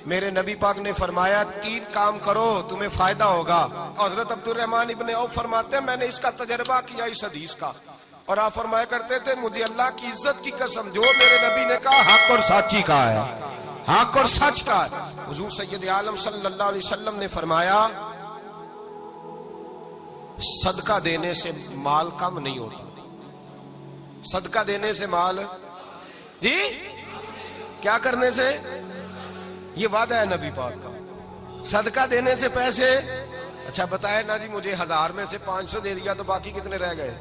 میرے نبی پاک نے فرمایا 3 کام کرو تمہیں فائدہ ہوگا. حضرت عبدالرحمن ابن عوف فرماتے ہیں میں نے اس کا تجربہ کیا اس حدیث کا, اور آپ فرمایا کرتے تھے مجھے اللہ کی عزت کی قسم جو میرے نبی نے کہا حق اور سچی کہا ہے, حق اور سچ کا. حضور سید عالم صلی اللہ علیہ وسلم نے فرمایا صدقہ دینے سے مال کم نہیں ہوتا. صدقہ دینے سے مال جی کیا کرنے سے, یہ وعدہ ہے نبی پاک کا. صدقہ دینے سے پیسے, اچھا بتائے نا جی مجھے 1000 میں سے 500 دے دیا تو باقی کتنے رہ گئے,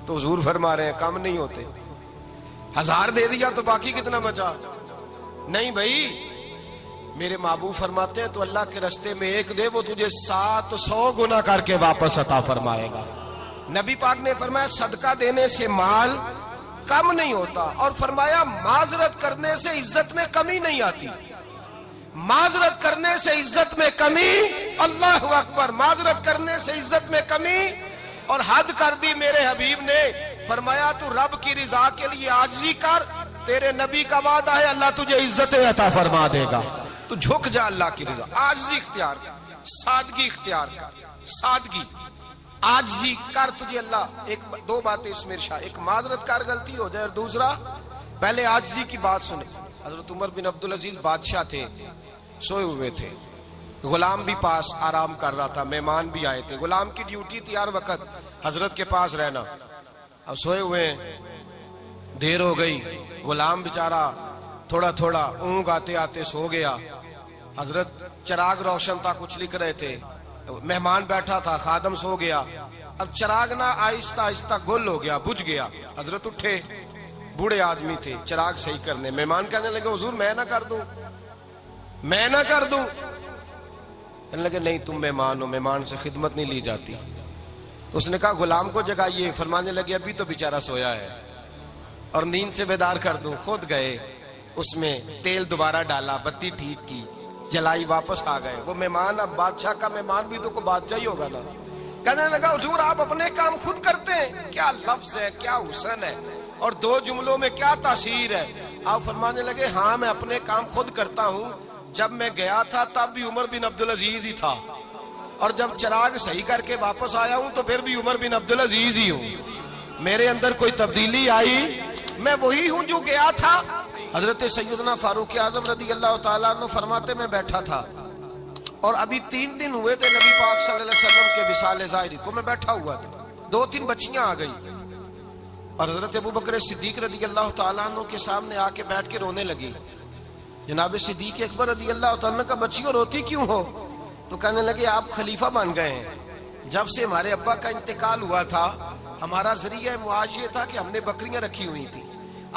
تو حضور فرما رہے ہیں کم نہیں ہوتے. 1000 دے دیا تو باقی کتنا بچا, نہیں بھائی. میرے محبوب فرماتے ہیں تو اللہ کے رستے میں 1 دے وہ تجھے 700 گنا کر کے واپس عطا فرمائے گا. نبی پاک نے فرمایا صدقہ دینے سے مال کم نہیں ہوتا, اور فرمایا معذرت کرنے سے عزت میں کمی نہیں آتی. معذرت کرنے سے عزت میں کمی, اللہ اکبر, معذرت کرنے سے عزت میں کمی. اور حد کر دی میرے حبیب نے, فرمایا تو رب کی رضا کے لیے عاجزی کر, تیرے نبی کا وعدہ ہے اللہ تجھے عزت عطا فرما دے گا. تو جھک جا اللہ کی رضا, عاجزی اختیار کر, سادگی اختیار کر, سادگی عاجزی کر, تجھے اللہ 2 باتیں اس میں ارشاد, ایک معذرت کر غلطی ہو جائے, اور دوسرا پہلے عاجزی کی بات سنے. حضرت عمر بن عبدالعزیز بادشاہ تھے, سوئے ہوئے تھے, غلام بھی پاس آرام کر رہا تھا, مہمان بھی آئے تھے. غلام کی ڈیوٹی تھی ہر وقت حضرت کے پاس رہنا. اب سوئے ہوئے, دیر ہو گئی, غلام بیچارہ تھوڑا تھوڑا اونگ آتے آتے سو گیا. حضرت چراغ روشن تھا, کچھ لکھ رہے تھے, مہمان بیٹھا تھا, خادم سو گیا. اب چراغ نہ آہستہ آہستہ گل ہو گیا, بجھ گیا. حضرت اٹھے, بوڑھے آدمی تھے, چراغ صحیح کرنے. مہمان کہنے لگے حضور میں نہ کر دوں, میں نہ کر دوں. کہنے لگے نہیں تم مہمان ہو, مہمان سے خدمت نہیں لی جاتی. تو اس نے کہا غلام کو جگائیے. فرمانے لگے ابھی تو بیچارہ سویا ہے اور نیند سے بیدار کر دوں. خود گئے, اس میں تیل دوبارہ ڈالا, بتی ٹھیک کی, جلائی, واپس آ گئے. وہ مہمان, اب بادشاہ کا مہمان بھی تو کوئی بادشاہ ہی ہوگا نا. کہنے لگا حضور آپ اپنے کام خود کرتے ہیں, کیا لفظ ہے, کیا حسن ہے, اور 2 جملوں میں کیا تاثیر ہے. آپ فرمانے لگے ہاں میں اپنے کام خود کرتا ہوں. جب میں گیا تھا تب بھی عمر بن عبدالعزیز ہی تھا, اور جب چراغ صحیح کر کے واپس آیا ہوں تو پھر بھی عمر بن عبدالعزیز ہی ہوں. میرے اندر کوئی تبدیلی آئی, میں وہی ہوں جو گیا تھا. حضرت سیدنا فاروق اعظم رضی اللہ تعالیٰ عنہ فرماتے میں بیٹھا تھا, اور ابھی 3 دن ہوئے تھے نبی پاک صلی اللہ علیہ وسلم کے وصال ظاہری کو. میں بیٹھا ہوا تھا, 2-3 بچیاں آ گئی, اور حضرت ابو بکر صدیق رضی اللہ تعالیٰ عنہ کے سامنے آ کے بیٹھ کے رونے لگی. جناب صدیق اکبر رضی اللہ تعالیٰ عنہ کا بچیوں روتی کیوں ہو؟ تو کہنے لگے آپ خلیفہ بن گئے ہیں. جب سے ہمارے ابا کا انتقال ہوا تھا ہمارا ذریعہ معاش یہ تھا کہ ہم نے بکریاں رکھی ہوئی تھی.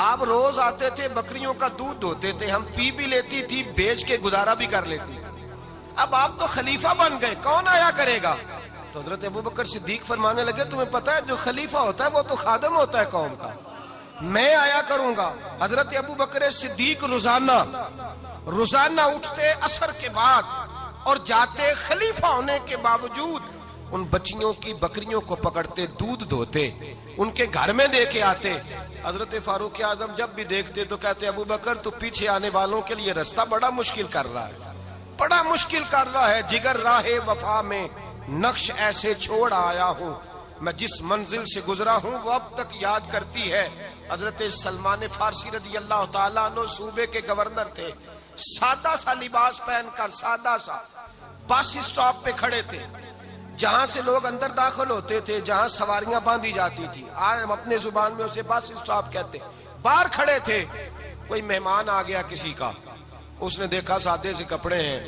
آپ روز آتے تھے, بکریوں کا دودھ دھوتے تھے, ہم پی بھی لیتی تھی, بیچ کے گزارا بھی کر لیتی. اب آپ تو خلیفہ بن گئے, کون آیا کرے گا؟ تو حضرت ابو بکر صدیق فرمانے لگے تمہیں پتہ ہے جو خلیفہ ہوتا ہے وہ تو خادم ہوتا ہے قوم کا, میں آیا کروں گا. حضرت ابو بکر صدیق روزانہ اٹھتے عصر کے بعد اور جاتے, خلیفہ ہونے کے باوجود ان بچیوں کی بکریوں کو پکڑتے, دودھ دھوتے, ان کے گھر میں دے کے آتے. حضرت فاروق اعظم جب بھی دیکھتے تو کہتے ابو بکر تو پیچھے آنے والوں کے لیے راستہ بڑا مشکل کر رہا ہے, بڑا مشکل کر رہا ہے. جگر راہ وفا میں نقش ایسے چھوڑ آیا ہوں, میں جس منزل سے گزرا ہوں وہ اب تک یاد کرتی ہے. حضرت سلمان فارسی رضی اللہ تعالیٰ عنہ صوبے کے گورنر تھے, سادہ سا لباس پہن کر, سادہ سا, بس اسٹاپ پہ کھڑے تھے, جہاں سے لوگ اندر داخل ہوتے تھے, جہاں سواریاں باندھی جاتی تھی, آج ہم اپنے زبان میں اسے بس اسٹاپ کہتے. باہر کھڑے تھے, کوئی مہمان آ گیا کسی کا, اس نے دیکھا سادے سے کپڑے ہیں,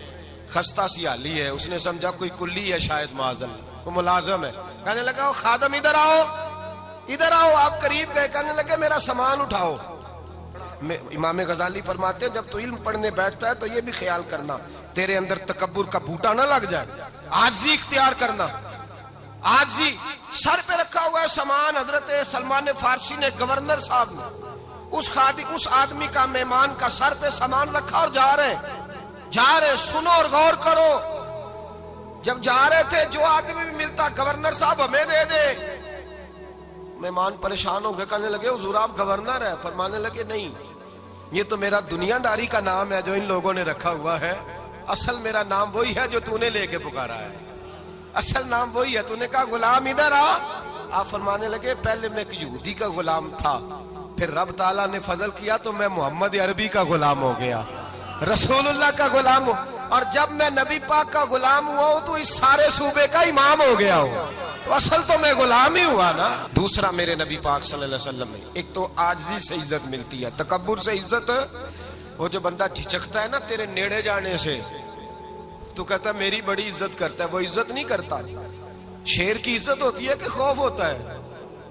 خستہ سی حالی ہے, اس نے سمجھا کوئی کلی ہے شاید, معاذاللہ کوئی ملازم ہے. کہنے لگا خادم ادھر آؤ, ادھر آؤ. آپ قریب گئے, کہنے لگے میرا سامان اٹھاؤ. امام غزالی فرماتے ہیں جب تو علم پڑھنے بیٹھتا ہے تو یہ بھی خیال کرنا تیرے اندر تکبر کا بوٹا نہ لگ جائے, عاجزی اختیار کرنا. عاجزی, سر پہ رکھا ہوا ہے سامان. حضرت سلمان فارسی نے, گورنر صاحب نے, اس آدمی کا, مہمان کا سر پہ سامان رکھا اور جا رہے. سنو اور غور کرو. جب جا رہے تھے جو آدمی بھی ملتا گورنر صاحب ہمیں دے دے. مہمان پریشان ہو گئے, کہنے لگے حضور آپ گورنر ہے؟ فرمانے لگے نہیں, یہ تو میرا دنیا داری کا نام ہے جو ان لوگوں نے رکھا ہوا ہے، اصل میرا نام وہی ہے جو تو نے لے کے پکارا ہے، اصل نام وہی ہے۔ تو نے کہا غلام ادھر آ، آپ فرمانے لگے پہلے میں ایک یہودی کا غلام تھا، پھر رب تعالیٰ نے فضل کیا تو میں محمد عربی کا غلام ہو گیا، رسول اللہ کا غلام ہو، اور جب میں نبی پاک کا غلام ہوا ہوں تو اس سارے صوبے کا امام ہو گیا ہوں، تو اصل تو میں غلام ہی ہوا نا۔ دوسرا میرے نبی پاک صلی اللہ علیہ وسلم نے ایک تو عاجزی سے عزت ملتی ہے، تکبر سے عزت، وہ جو بندہ جھجکتا ہے نا تیرے نیڑے جانے سے، تو کہتا ہے میری بڑی عزت کرتا ہے، وہ عزت نہیں کرتا۔ شیر کی عزت ہوتی ہے کہ خوف ہوتا ہے؟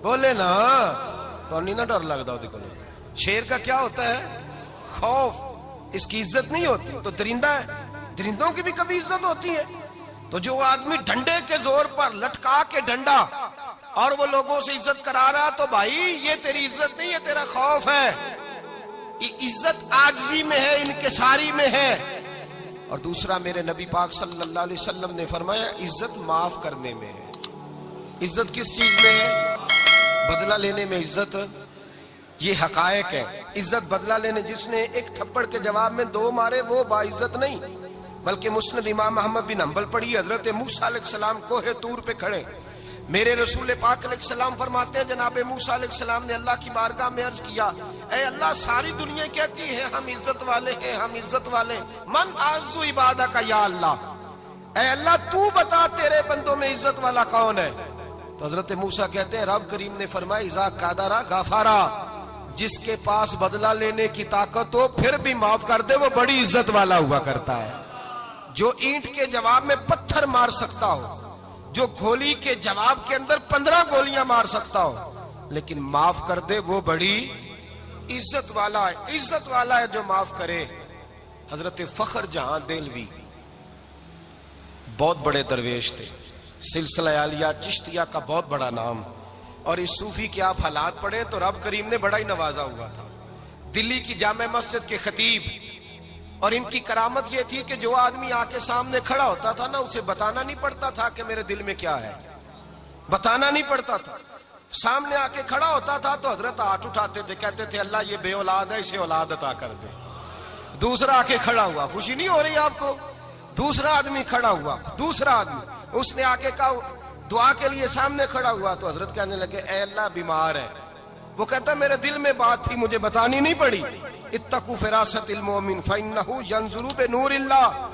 بولے نا، تو نہیں نہ ڈر لگتا ہوتی کو۔ شیر کا کیا ہوتا ہے؟ خوف، اس کی عزت نہیں ہوتی۔ تو درندہ ہے، درندوں کی بھی کبھی عزت ہوتی ہے؟ تو جو آدمی ڈنڈے کے زور پر لٹکا کے ڈنڈا اور وہ لوگوں سے عزت کرا رہا، تو بھائی یہ تیری عزت نہیں، یہ تیرا خوف ہے۔ عزت عاجزی میں ہے، انکساری میں ہے۔ اور دوسرا میرے نبی پاک صلی اللہ علیہ وسلم نے فرمایا عزت معاف کرنے میں ہے۔ عزت کس چیز میں ہے؟ بدلہ لینے میں عزت، یہ حقائق ہے۔ عزت بدلہ لینے، جس نے ایک تھپڑ کے جواب میں 2 مارے وہ باعزت نہیں، بلکہ مسند امام احمد بن حنبل پڑھی، حضرت موسیٰ علیہ السلام کوہ طور پہ کھڑے، میرے رسول پاک علیہ السلام فرماتے ہیں جناب موسیٰ علیہ السلام نے اللہ کی بارگاہ میں عرض کیا، اے اللہ ساری دنیا کہتی ہے ہم عزت والے ہیں، ہم عزت والے، من اعز عبادہ کا یا اللہ، اے اللہ تو بتا تیرے بندوں میں عزت والا کون ہے؟ تو حضرت موسیٰ کہتے ہیں رب کریم نے فرمایا اذا قادرا غفارا، جس کے پاس بدلہ لینے کی طاقت ہو پھر بھی معاف کر دے وہ بڑی عزت والا ہوا کرتا ہے۔ جو اینٹ کے جواب میں پتھر مار سکتا ہو، جو گولی کے جواب کے اندر 15 گولیاں مار سکتا ہو، لیکن معاف کر دے وہ بڑی عزت والا ہے۔ عزت والا ہے جو معاف کرے۔ حضرت فخر جہاں دہلوی بہت بڑے درویش تھے، سلسلہ عالیہ چشتیہ کا بہت بڑا نام، اور اس صوفی کے آپ حالات پڑھیں تو رب کریم نے بڑا ہی نوازا ہوا تھا۔ دلی کی جامع مسجد کے خطیب، اور ان کی کرامت یہ تھی کہ جو آدمی آ کے سامنے کھڑا ہوتا تھا نا اسے بتانا نہیں پڑتا تھا کہ میرے دل میں کیا ہے، بتانا نہیں پڑتا تھا۔ سامنے آ کے کھڑا ہوتا تھا تو حضرت ہاتھ اٹھاتے تھے، کہتے تھے اللہ یہ بے اولاد ہے اسے اولاد عطا کر دے۔ دوسرا آ کے کھڑا ہوا، خوشی نہیں ہو رہی آپ کو؟ دوسرا آدمی کھڑا ہوا، دوسرا آدمی، اس نے آ کے کہا دعا کے لیے سامنے کھڑا ہوا تو حضرت کہنے لگے اے اللہ بیمار ہے، وہ کہتا میرے دل میں بات تھی مجھے بتانی نہیں پڑی، اتقوا فراست المومن فإنہ ینظر بنور اللہ،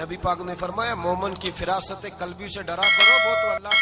نبی پاک نے فرمایا مومن کی فراست قلبی سے ڈرا کرو، وہ تو اللہ